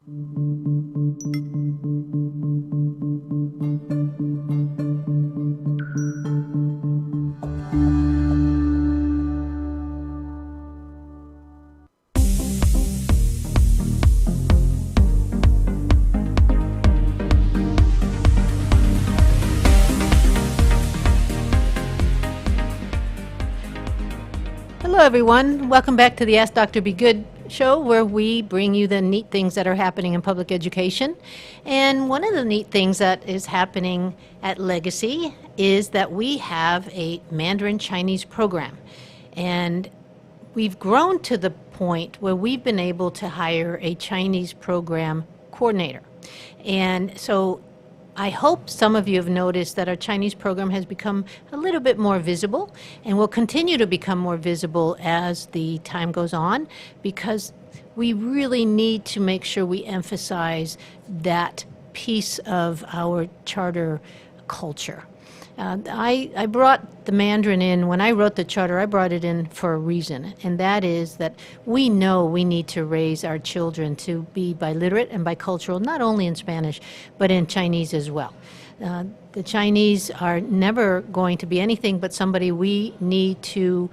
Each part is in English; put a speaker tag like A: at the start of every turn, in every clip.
A: Hello, everyone. Welcome back to the Ask Dr. Be Good show, where we bring you the neat things that are happening in public education. And one of the neat things that is happening at Legacy is that we have a Mandarin Chinese program. And we've grown to the point where we've been able to hire a Chinese program coordinator. And so I hope some of you have noticed that our Chinese program has become a little bit more visible and will continue to become more visible as the time goes on, because we really need to make sure we emphasize that piece of our charter culture. I brought the Mandarin in, when I wrote the charter, I brought it in for a reason, and that is that we know we need to raise our children to be biliterate and bicultural, not only in Spanish, but in Chinese as well. The Chinese are never going to be anything but somebody we need to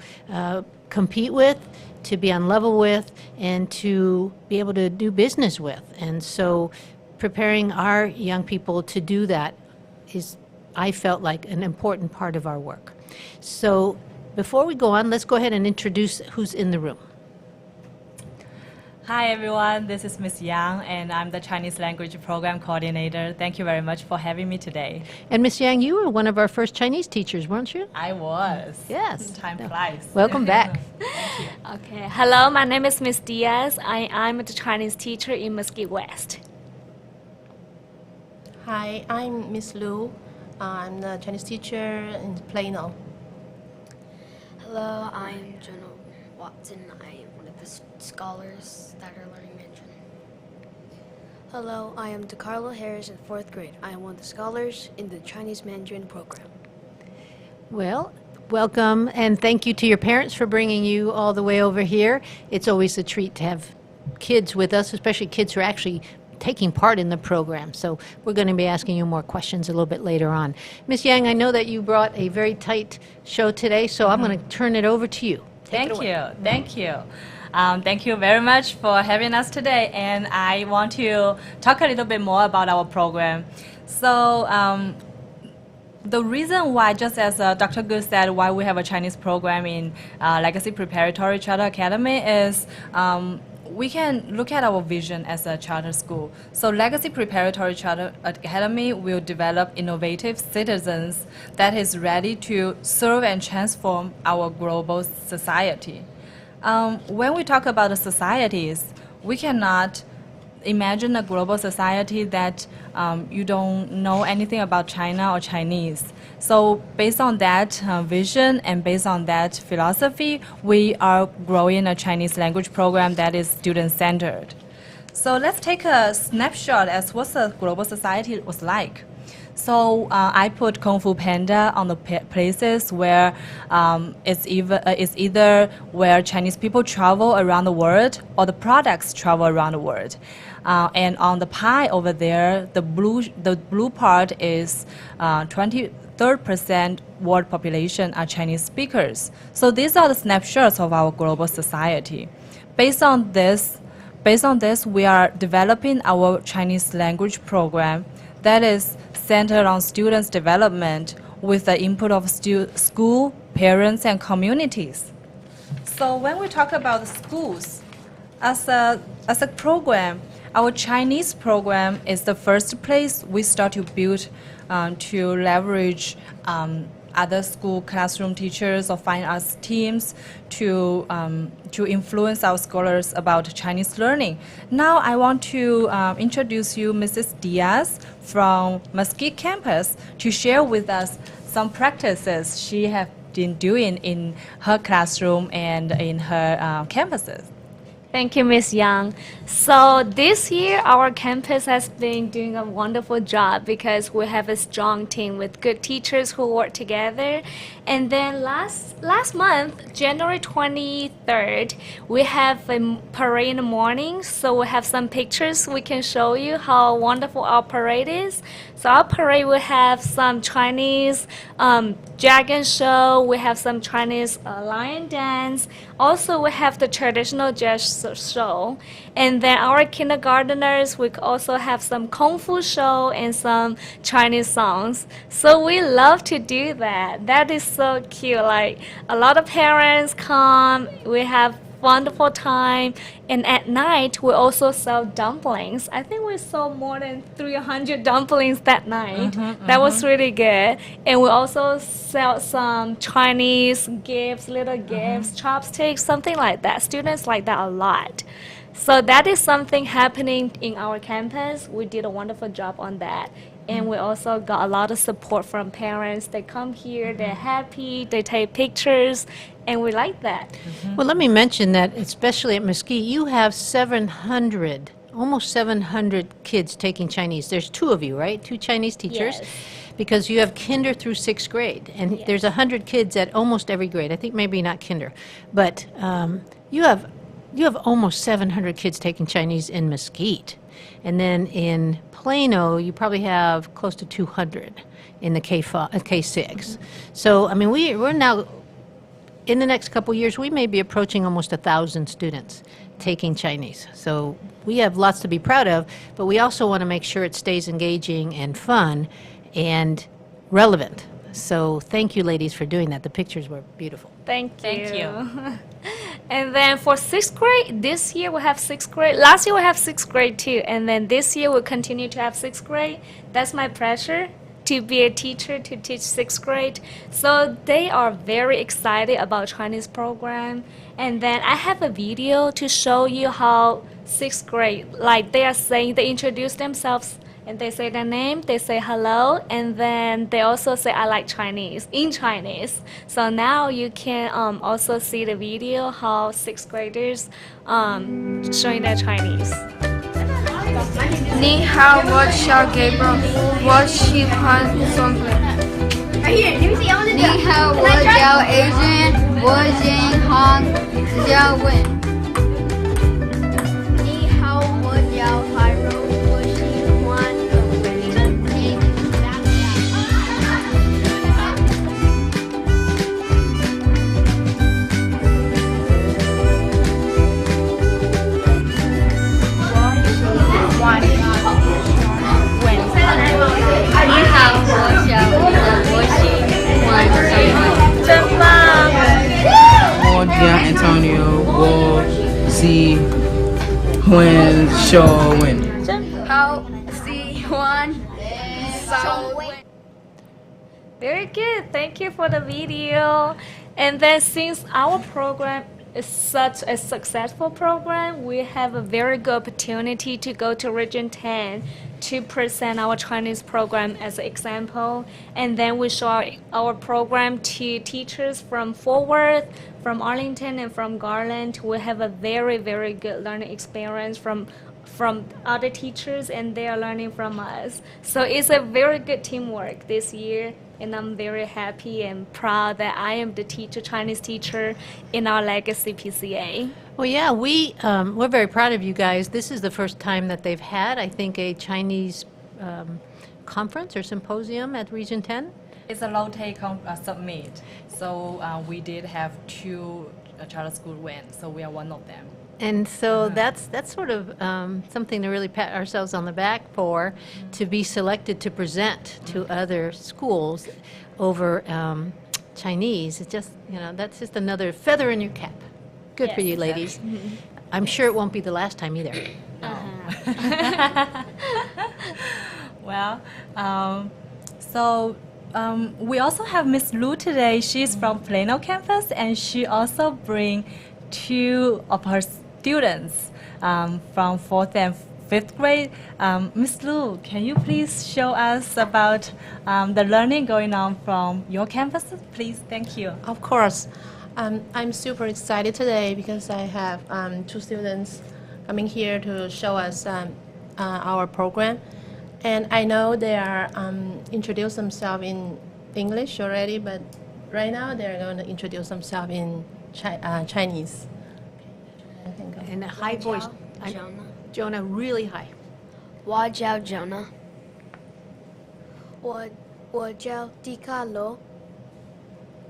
A: compete with, to be on level with, and to be able to do business with. And so preparing our young people to do that is, I felt like, an important part of our work. So before we go on, let's go ahead and introduce who's in the room.
B: Hi everyone, this is Ms. Yang, and I'm the Chinese Language Program Coordinator. Thank you very much for having me today.
A: And Ms. Yang, you were one of our first Chinese teachers, weren't you?
B: I was.
A: Yes.
B: Time flies.
A: Welcome back.
B: Thank you.
C: Okay. Hello, my name is Ms. Diaz. I'm the Chinese teacher in Mesquite West.
D: Hi, I'm Miss Lu. I'm the Chinese teacher in Plano.
E: Hello, I'm Jonah Watson. I am one of the scholars that are learning Mandarin. Hello, I am DeCarlo Harris in 4th grade. I am one of the scholars in the Chinese Mandarin program.
A: Well, welcome, and thank you to your parents for bringing you all the way over here. It's always a treat to have kids with us, especially kids who are actually taking part in the program. So we're going to be asking you more questions a little bit later on. Ms. Yang, I know that you brought a very tight show today, so I'm going to turn it over to you.
B: Thank you. Thank you. Thank you very much for having us today. And I want to talk a little bit more about our program. So the reason why, just as Dr. Gu said, why we have a Chinese program in Legacy Preparatory Charter Academy is we can look at our vision as a charter school. So Legacy Preparatory Charter Academy will develop innovative citizens that is ready to serve and transform our global society. When we talk about the societies, we cannot imagine a global society that you don't know anything about China or Chinese. So based on that vision and based on that philosophy, we are growing a Chinese language program that is student-centered. So let's take a snapshot as what the global society was like. So I put Kung Fu Panda on the places where it's either where Chinese people travel around the world or the products travel around the world. And on the pie over there, the blue part is 23% world population are Chinese speakers. So these are the snapshots of our global society. Based on this, we are developing our Chinese language program that is centered on students' development with the input of school, parents, and communities. So when we talk about the schools, as a program, our Chinese program is the first place we start to build to leverage other school classroom teachers or fine arts teams to influence our scholars about Chinese learning. Now I want to introduce you Mrs. Diaz from Mesquite campus to share with us some practices she has been doing in her classroom and in her campuses.
C: Thank you, Miss Yang. So this year, our campus has been doing a wonderful job because we have a strong team with good teachers who work together. And then last month, January 23rd, we have a parade in the morning. So we have some pictures we can show you how wonderful our parade is. So our parade will have some Chinese Jagan show. We have some Chinese lion dance. Also, we have the traditional jazz show. And then our kindergarteners, we also have some kung fu show and some Chinese songs. So we love to do that. That is so cute. Like a lot of parents come. We have wonderful time. And at night, we also sell dumplings. I think we sold more than 300 dumplings that night. That was really good. And we also sell some Chinese gifts, little gifts, chopsticks, something like that. Students like that a lot. So that is something happening in our campus. We did a wonderful job on that. And we also got a lot of support from parents. They come here, they're happy, they take pictures, and we like that.
A: Well, let me mention that, especially at Mesquite, you have 700, almost 700 kids taking Chinese. There's two of you, right? Two Chinese teachers?
C: Yes.
A: Because you have kinder through sixth grade, and there's 100 kids at almost every grade. I think maybe not kinder, but you have almost 700 kids taking Chinese in Mesquite. And then in Plano, you probably have close to 200 in the K6. So, I mean, we're now, in the next couple years, we may be approaching almost 1,000 students taking Chinese. So we have lots to be proud of, but we also want to make sure it stays engaging and fun and relevant. So thank you, ladies, for doing that. The pictures were beautiful.
C: Thank you.
B: Thank you.
C: And then for sixth grade, this year we have sixth grade. Last year we have sixth grade too. And then this year we'll continue to have sixth grade. That's my pleasure to be a teacher to teach sixth grade. So they are very excited about Chinese program. And then I have a video to show you how sixth grade, like they are saying, they introduce themselves and they say their name, they say hello, and then they also say I like Chinese in Chinese. So now you can also see the video how sixth graders showing their Chinese.
F: 你好，我叫 Gabriel，我喜欢松饼。你好，我叫 Adrian，我健康叫 Win。你好，我叫 Pyro，我喜欢
G: 我叫 Antonio，我喜欢小文。
F: 好喜欢小文。
C: Very good. Thank you for the video. And then since our program is such a successful program, we have a very good opportunity to go to Region 10 to present our Chinese program as an example. And then we show our program to teachers from Fort Worth, from Arlington, and from Garland. We have a very, very good learning experience from other teachers, and they are learning from us. So it's a very good teamwork this year, and I'm very happy and proud that I am the Chinese teacher in our legacy PCA.
A: Well, yeah, we're very proud of you guys. This is the first time that they've had, I think, a Chinese conference or symposium at Region 10.
B: It's a low-tech summit. So we did have two charter school win, so we are one of them.
A: And so that's sort of something to really pat ourselves on the back for, to be selected to present to other schools over Chinese. It's just, that's just another feather in your cap. Good for
C: Yes.
A: you, ladies. I'm sure it won't be the last time either.
B: Well, we also have Miss Lu today. She's from Plano campus, and she also bring two of her students from 4th and 5th grade. Miss Lu, can you please show us about the learning going on from your campus, please? Thank you.
D: Of course. I'm super excited today because I have two students coming here to show us our program. And I know they are introduce themselves in English already, but right now they're going to introduce themselves in Chinese. Okay, you can go.
A: In a high voice.
E: Jonah.
A: Jonah, really high.
E: 我叫 Jonah. 我叫迪卡罗.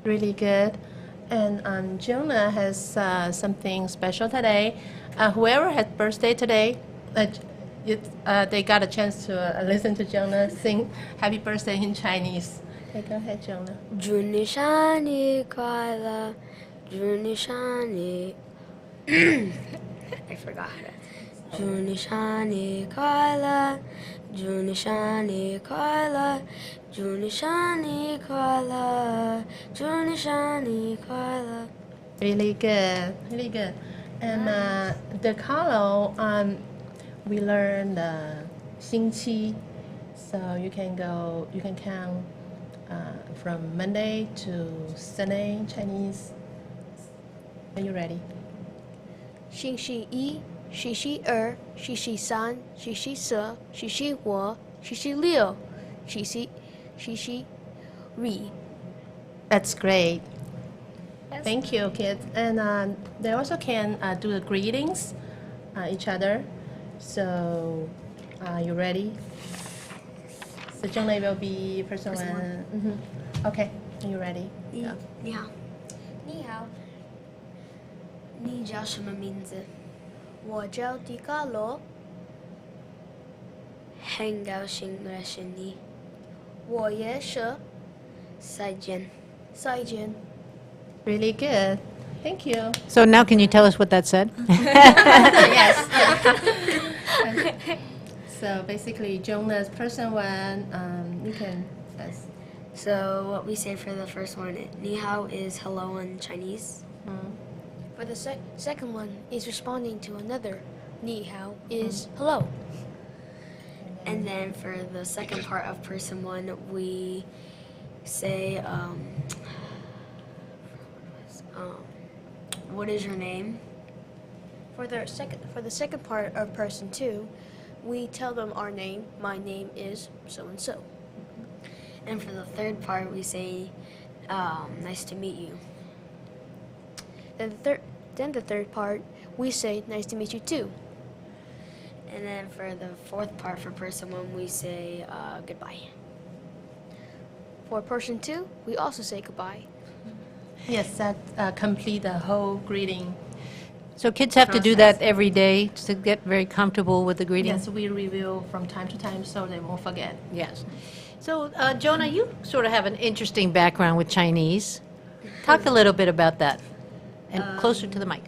D: Really good. And Jonah has something special today. Whoever had birthday today, they got a chance to listen to Jonah sing happy birthday in Chinese. Okay, go ahead, Jonah.
E: 祝你生日快乐，祝你生日。I forgot. 祝你生日快乐，祝你生日快乐，祝你生日快乐，祝你生日快乐。
D: Really good, really good. And the Carlo, we learned 星期, so you can count from Monday to Sunday Chinese. Are you ready?
E: 星期一，星期二，星期三，星期四，星期五，星期六，星期日。
D: That's great. Thank you, kids. And they also can do the greetings each other. So, you ready? So Jonah will be person one. Okay, are you ready?
E: 你好，你好，你叫什么名字？我叫迪卡罗。很高兴认识你。我也是。再见。再见。
D: Really good. Thank you.
A: So now can you tell us what that said?
D: Yes. So basically, Jonah's person one, you can.
E: So what we say for the first one, 你好 is hello in Chinese. For the second one is responding to another. 你好 is hello. And then for the second part of person one, we say, what is your name? For the second part of person two, we tell them our name. My name is so and so. And for the third part, we say, nice to meet you. Then the third part, we say, nice to meet you too. And then for the fourth part, for person one, we say, goodbye. For person two, we also say goodbye.
D: Yes, that complete the whole greeting.
A: So kids have to do that every day to get very comfortable with the greeting?
D: Yes, we review from time to time so they won't forget.
A: Yes. So, Jonah, you sort of have an interesting background with Chinese. Talk a little bit about that. And closer to the mic.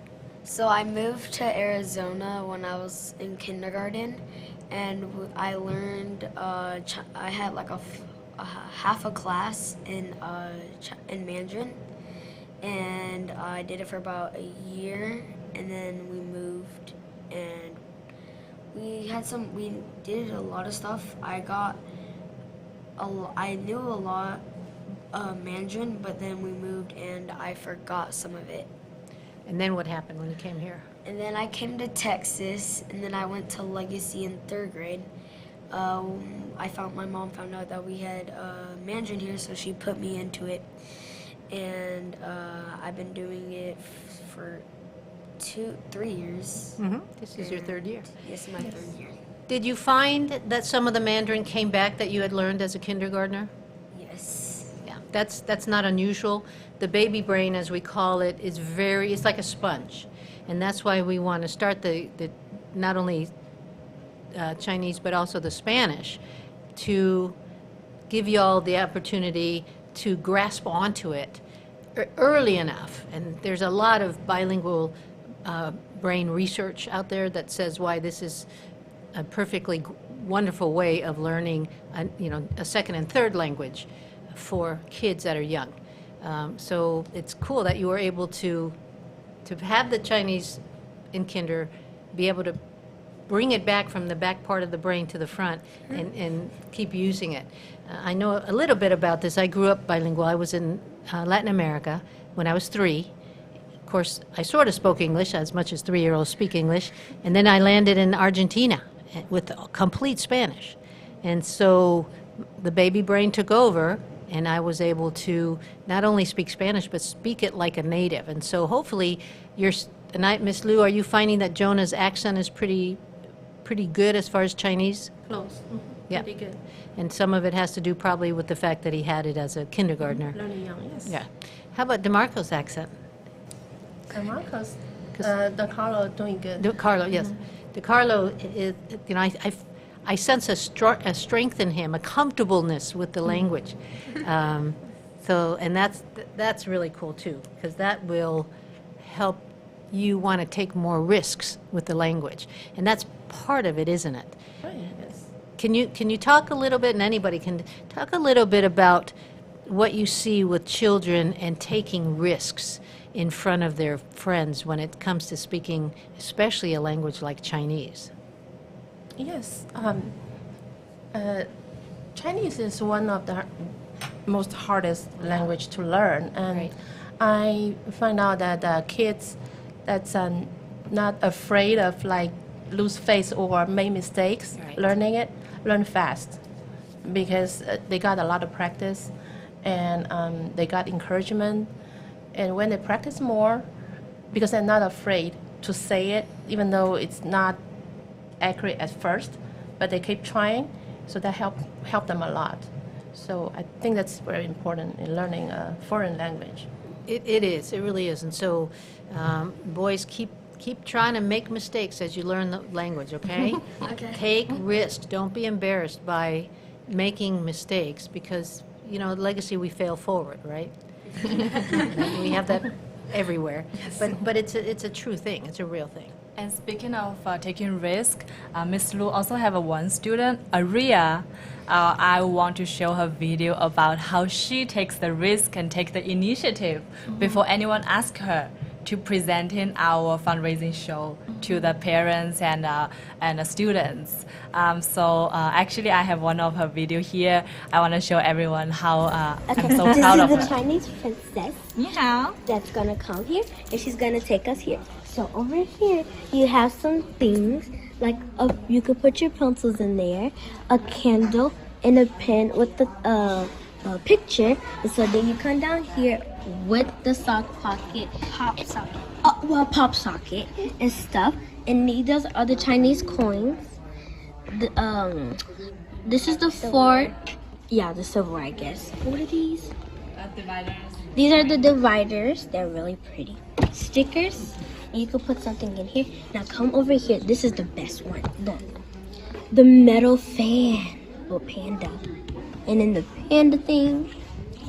E: So I moved to Arizona when I was in kindergarten, and I learned. I had like a half a class in Mandarin, and I did it for about a year, and then we moved, and we did a lot of stuff. I knew a lot Mandarin, but then we moved and I forgot some of it.
A: And then what happened when you came here?
E: And then I came to Texas, and then I went to Legacy in 3rd grade. My mom found out that we had Mandarin here, so she put me into it. And I've been doing it for 3 years.
A: Mm-hmm. This is your 3rd year.
E: Yes, my 3rd year.
A: Did you find that some of the Mandarin came back that you had learned as a kindergartner?
E: Yes.
A: Yeah, that's not unusual. The baby brain, as we call it, it's like a sponge. And that's why we want to start the not only Chinese, but also the Spanish, to give you all the opportunity to grasp onto it early enough. And there's a lot of bilingual brain research out there that says why this is a perfectly wonderful way of learning, a second and third language for kids that are young. So it's cool that you were able to have the Chinese in kinder, be able to bring it back from the back part of the brain to the front and keep using it. I know a little bit about this. I grew up bilingual. I was in Latin America when I was 3, course, I sort of spoke English as much as 3-year-olds speak English, and then I landed in Argentina with complete Spanish. And so the baby brain took over, and I was able to not only speak Spanish, but speak it like a native. And so hopefully Miss Liu, are you finding that Jonah's accent is pretty good as far as Chinese?
D: Close.
A: Yeah.
D: Pretty good.
A: And some of it has to do probably with the fact that he had it as a kindergartner.
D: Learning young, yes.
A: Yeah. How about DeMarco's accent?
D: Marcos, the Carlo doing good.
A: DeCarlo, yes. DeCarlo is, I sense a strength in him, a comfortableness with the language. And that's really cool too, because that will help you want to take more risks with the language. And that's part of it, isn't it?
D: Oh, yes.
A: Can you talk a little bit, and anybody can talk a little bit about what you see with children and taking risks in front of their friends when it comes to speaking, especially a language like Chinese?
D: Yes. Chinese is one of the most hardest language to learn, and
A: Right.
D: I find out that kids that's not afraid of like lose face or make mistakes
A: Right.
D: learning it learn fast because they got a lot of practice and they got encouragement, and when they practice more, because they're not afraid to say it even though it's not accurate at first, but they keep trying, so that help them a lot. So I think that's very important in learning a foreign language.
A: It is. It really is. And so, boys, keep trying to make mistakes as you learn the language, okay?
E: Okay.
A: Take risks. Don't be embarrassed by making mistakes because, legacy, we fail forward, right? We have that everywhere. But it's a true thing. It's a real thing.
B: And speaking of taking risk, Miss Lu also have one student, Aria. I want to show her video about how she takes the risk and take the initiative before anyone asks her to present in our fundraising show to the parents and the students. Actually, I have one of her video here. I want to show everyone how I'm so proud of
H: This is
B: her.
H: the Chinese princess
B: Yeah.
H: that's gonna come here, and she's gonna take us here. So over here, you have some things like you could put your pencils in there, a candle, and a pen with the a picture. And so then you come down here with the sock pocket, pop socket, pop socket and stuff. And these are the Chinese coins. This is the fork. Yeah, the silver, I guess. What are these?
B: Dividers.
H: These are the dividers. They're really pretty. Stickers. And you can put something in here. Now come over here. This is the best one. Look. The metal fan. Or panda. And then the panda thing.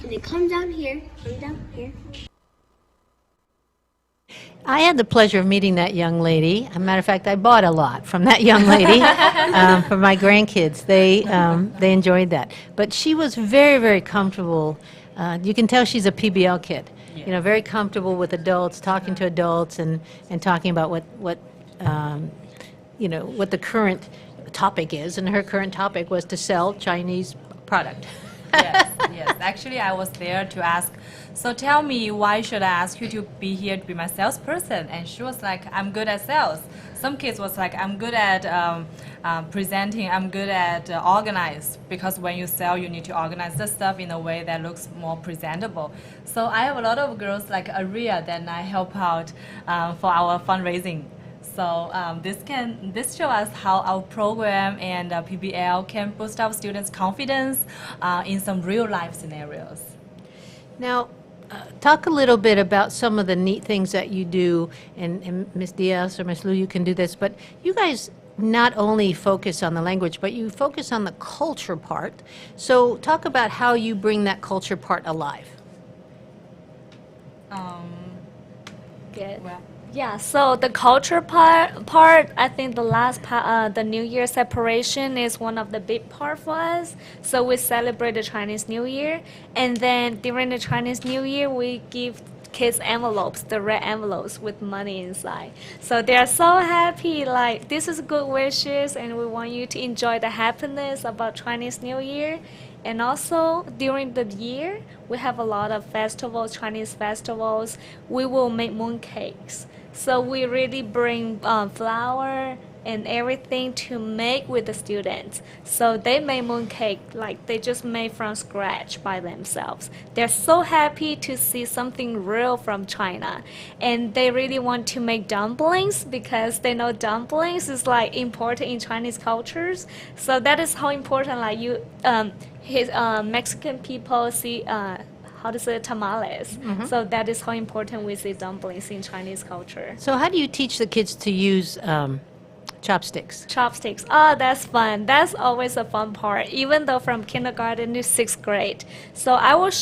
H: And then come down here. Come down here.
A: I had the pleasure of meeting that young lady. As a matter of fact, I bought a lot from that young lady for my grandkids. They enjoyed that. But she was very, very comfortable. You can tell she's a PBL kid. Very comfortable with adults, talking to adults, and talking about what the current topic is. And her current topic was to sell Chinese product.
B: Yes. Actually, I was there to ask, so tell me, why should I ask you to be here to be my salesperson? And she was like, I'm good at sales. Some kids was like, I'm good at presenting, I'm good at organize, because when you sell, you need to organize the stuff in a way that looks more presentable. So I have a lot of girls like Aria that I help out for our fundraising. So this shows us how our program and PBL can boost our students' confidence in some real life scenarios.
A: Now, talk a little bit about some of the neat things that you do, and Ms. Diaz or Ms. Liu, you can do this, but you guys not only focus on the language, but you focus on the culture part. So talk about how you bring that culture part alive.
C: Good. Yeah, so the culture part, I think the last part, the New Year separation is one of the big part for us. So we celebrate the Chinese New Year, and then during the Chinese New Year, we give kids envelopes, the red envelopes with money inside. So they are so happy, like this is good wishes, and we want you to enjoy the happiness about Chinese New Year. And also during the year, we have a lot of festivals, Chinese festivals. We will make mooncakes. So we really bring flour and everything to make with the students. So they make mooncake like they just made from scratch by themselves. They're so happy to see something real from China. And they really want to make dumplings because they know dumplings is like important in Chinese cultures. So that is how important like you Mexican people see how to say tamales. So that is how important we see dumplings in Chinese culture.
A: So how do you teach the kids to use chopsticks?
C: Chopsticks. Oh, that's fun. That's always a fun part, even though from kindergarten to sixth grade. So I will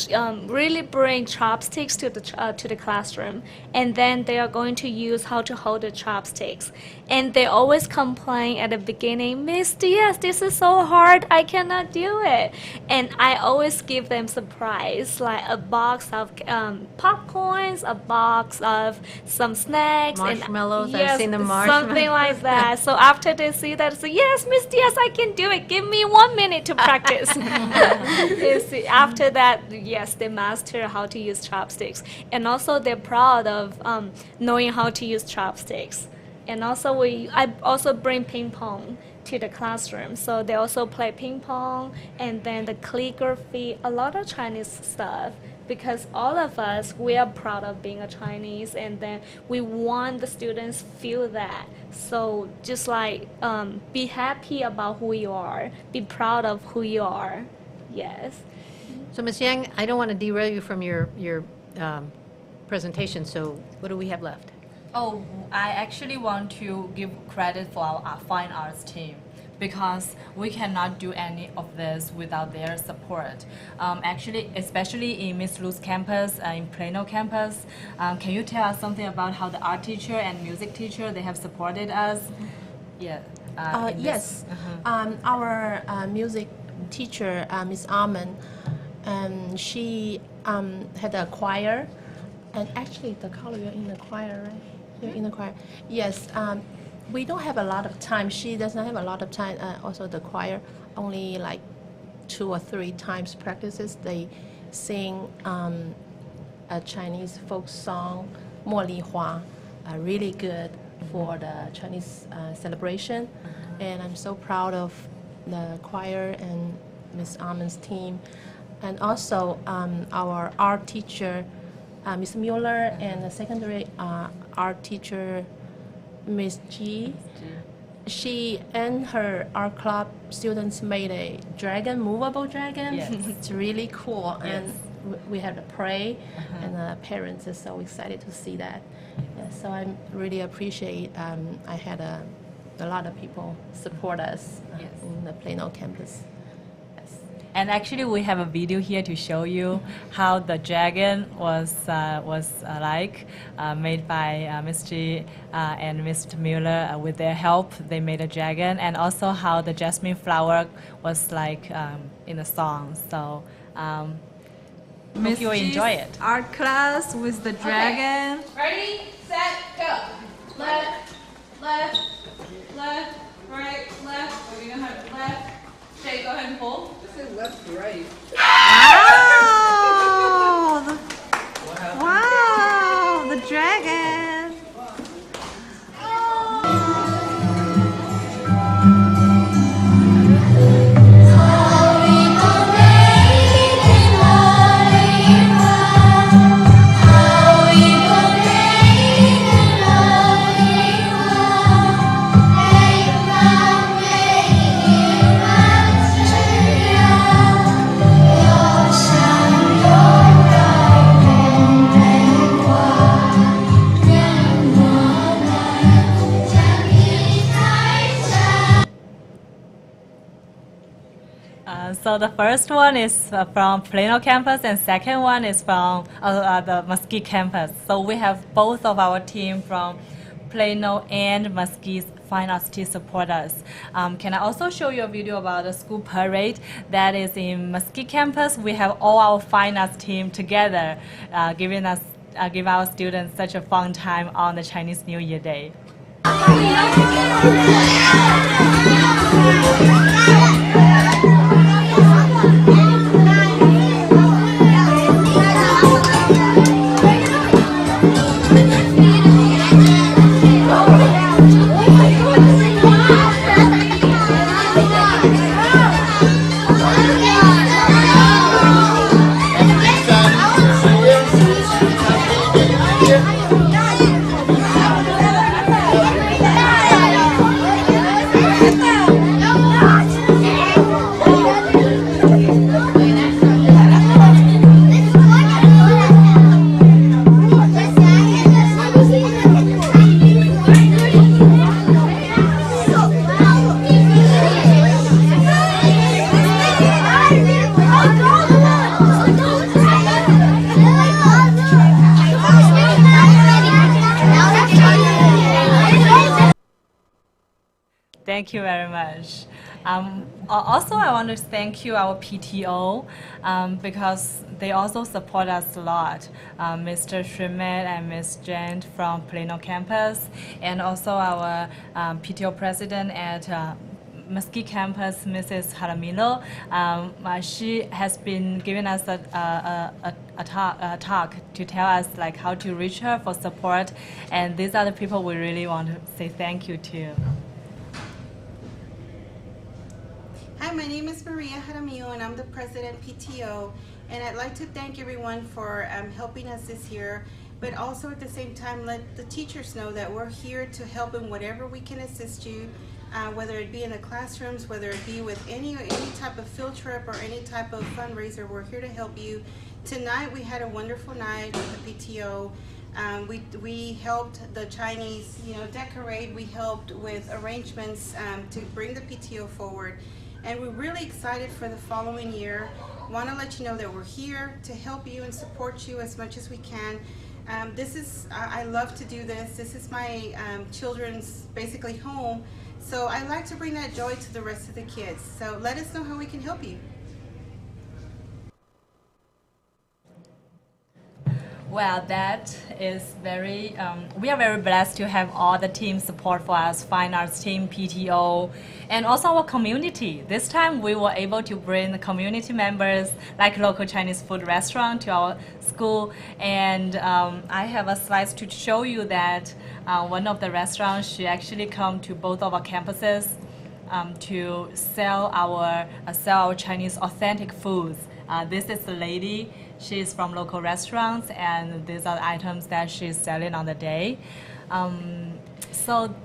C: really bring chopsticks to the classroom, and then they are going to use how to hold the chopsticks. And they always complain at the beginning, Miss Diaz, this is so hard. I cannot do it. And I always give them surprise, like a box of popcorns, a box of some snacks,
A: Marshmallows.
C: and
A: I've seen the marshmallows.
C: something like that. So after they see that, say, yes, Miss Diaz, I can do it. Give me 1 minute to practice. After that, yes, they master how to use chopsticks. And also they're proud of knowing how to use chopsticks. And also I also bring ping pong to the classroom. So they also play ping pong and then the calligraphy, a lot of Chinese stuff. Because all of us, we are proud of being a Chinese, and then we want the students feel that. So just like be happy about who you are, be proud of who you are. Yes.
A: So Ms. Yang, I don't want to derail you from your presentation, so what do we have left?
B: Oh, I actually want to give credit for our fine arts team, because we cannot do any of this without their support. Actually, especially in Miss Lu's campus, in Plano campus, can you tell us something about how the art teacher and music teacher, they have supported us? Yeah.
D: Yes. Our music teacher, Miss Arman, she had a choir. And actually, the color, you're in the choir, right? You're in the choir. Yes. We don't have a lot of time. She does not have a lot of time. Also, the choir only like 2 or 3 times practices. They sing a Chinese folk song, Mo Li Hua, really good for the Chinese celebration. And I'm so proud of the choir and Miss Arman's team. And also our art teacher, Miss Mueller, and the secondary art teacher, Miss G. She and her art club students made a dragon, movable dragon.
B: Yes.
D: It's really cool.
B: Yes.
D: And we had to pray, and the parents are so excited to see that. Yeah, so I really appreciate, I had a lot of people support us
B: Yes.
D: in the Plano campus. Yes.
B: And actually, we have a video here to show you how the Jagan was made by Ms. G and Mr. Mueller. With their help, they made a Jagan, and also how the jasmine flower was like in the song. So hope you enjoy it.
I: Art class with the dragon.
J: Ready, set, go. Left, left, left, right, left. Are we gonna have left? Okay, go ahead and pull.
A: Wow, the dragon.
B: So the first one is from Plano campus, and second one is from the Mesquite campus. So we have both of our team from Plano and Mesquite Fine Arts to support us. Can I also show you a video about the school parade that is in Mesquite campus? We have all our fine arts team together, give our students such a fun time on the Chinese New Year Day.
H: Thank you.
B: Thank you very much. Also, I want to thank you, our PTO, because they also support us a lot. Mr. Schmidt and Ms. Jen from Plano campus, and also our PTO president at Mesquite campus, Mrs. Jaramillo. She has been giving us a talk to tell us like how to reach her for support, and these are the people we really want to say thank you to.
K: Hi, my name is Maria Jaramillo, and I'm the president PTO. And I'd like to thank everyone for helping us this year, but also at the same time let the teachers know that we're here to help in whatever we can assist you, whether it be in the classrooms, whether it be with any type of field trip or any type of fundraiser. We're here to help you. Tonight we had a wonderful night with the PTO. We helped the Chinese, decorate. We helped with arrangements to bring the PTO forward. And we're really excited for the following year. Want to let you know that we're here to help you and support you as much as we can. I love to do this. This is my children's basically home. So I like to bring that joy to the rest of the kids. So let us know how we can help you.
B: Well, that is very, we are very blessed to have all the team support for us, Fine Arts team, PTO, and also our community. This time we were able to bring the community members like local Chinese food restaurant to our school. And I have a slide to show you that one of the restaurants, she actually come to both of our campuses to sell our Chinese authentic foods. This is the lady. She's from local restaurants, and these are the items that she's selling on the day. So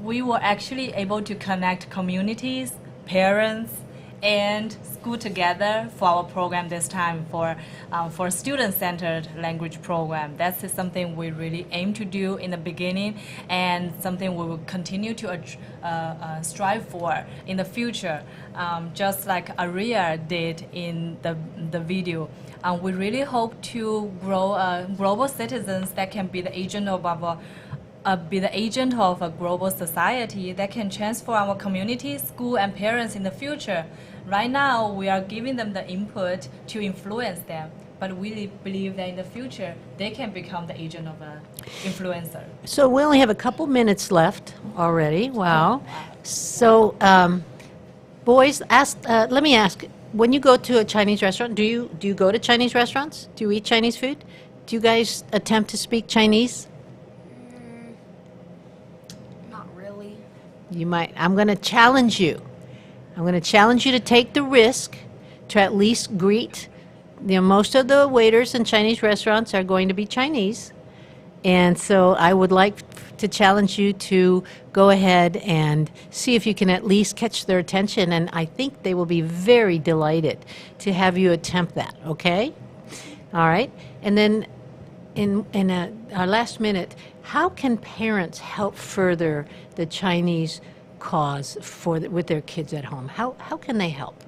B: we were actually able to connect communities, parents, and school together for our program this time for student-centered language program. That's something we really aim to do in the beginning, and something we will continue to strive for in the future, just like Aria did in the video. We really hope to grow global citizens that can be the agent of a global society that can transform our community, school, and parents in the future. Right now, we are giving them the input to influence them, but we believe that in the future, they can become the agent of an influencer.
A: So we only have a couple minutes left already. Wow. So, boys, let me ask. When you go to a Chinese restaurant, do you go to Chinese restaurants? Do you eat Chinese food? Do you guys attempt to speak Chinese?
E: Not really.
A: You might. I'm going to challenge you. I'm going to challenge you to take the risk to at least greet. Most of the waiters in Chinese restaurants are going to be Chinese. And so I would like to challenge you to go ahead and see if you can at least catch their attention. And I think they will be very delighted to have you attempt that, okay? All right. And then in our last minute, how can parents help further the Chinese cause with their kids at home? How can they help?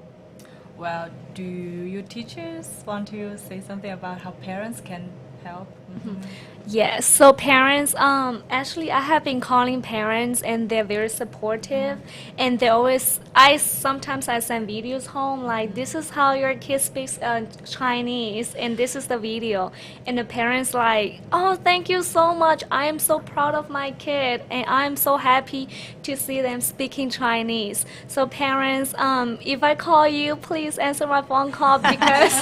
B: Well, do you teachers want to say something about how parents can help? Mm-hmm.
C: Yes, so parents, actually I have been calling parents and they're very supportive, and they always, sometimes I send videos home like, this is how your kid speaks Chinese, and this is the video, and the parents like, oh, thank you so much, I am so proud of my kid, and I'm so happy to see them speaking Chinese. So parents, if I call you, please answer my phone call, because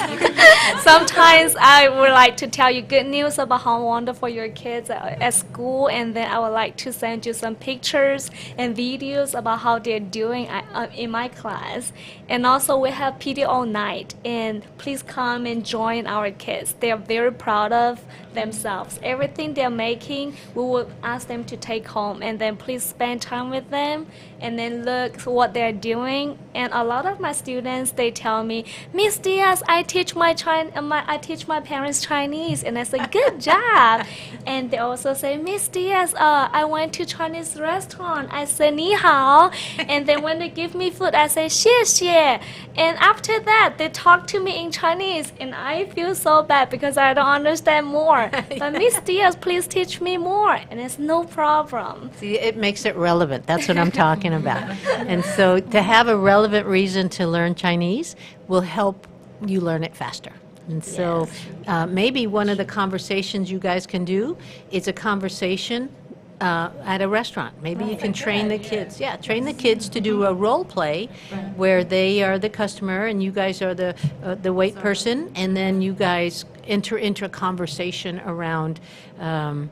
C: sometimes I would like to tell you good news about how wonderful your kids at school, and then I would like to send you some pictures and videos about how they're doing in my class. And also we have PTO night, and please come and join our kids. They are very proud of themselves. Everything they're making, we will ask them to take home, and then please spend time with them and then look what they're doing. And a lot of my students, they tell me, Miss Diaz, I teach my parents Chinese, and And I said, good job. And they also say, Miss Diaz, I went to Chinese restaurant. I said, ni hao. And then when they give me food, I say, xie xie. And after that, they talk to me in Chinese. And I feel so bad because I don't understand more. But Miss Diaz, please teach me more. And it's no problem.
A: See, it makes it relevant. That's what I'm talking about. And so to have a relevant reason to learn Chinese will help you learn it faster. And so maybe one of the conversations you guys can do is a conversation at a restaurant. Maybe you can train the kids. Yeah, train the kids to do a role play where they are the customer and you guys are the wait person, and then you guys enter into a conversation around, the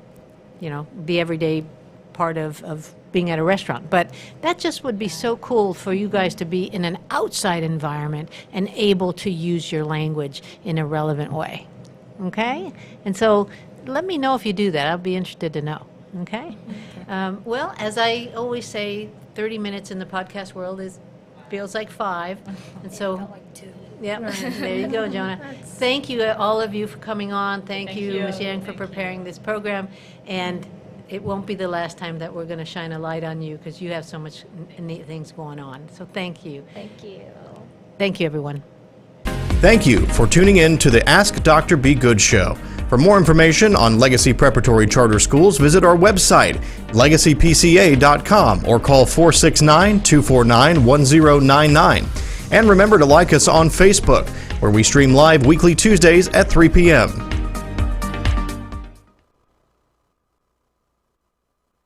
A: everyday part of being at a restaurant. But that just would be so cool for you guys to be in an outside environment and able to use your language in a relevant way. Okay? And so let me know if you do that. I'll be interested to know. Okay? Well, as I always say, 30 minutes in the podcast world feels like 5. And so, yeah, there you go, Jonah. Thank you, all of you, for coming on. Thank you, Ms. Yang, for preparing this program. And it won't be the last time that we're going to shine a light on you because you have so much neat things going on. So thank you.
C: Thank you.
A: Thank you, everyone.
L: Thank you for tuning in to the Ask Dr. Be Good show. For more information on Legacy Preparatory Charter Schools, visit our website, legacypca.com, or call 469-249-1099. And remember to like us on Facebook, where we stream live weekly Tuesdays at 3 p.m.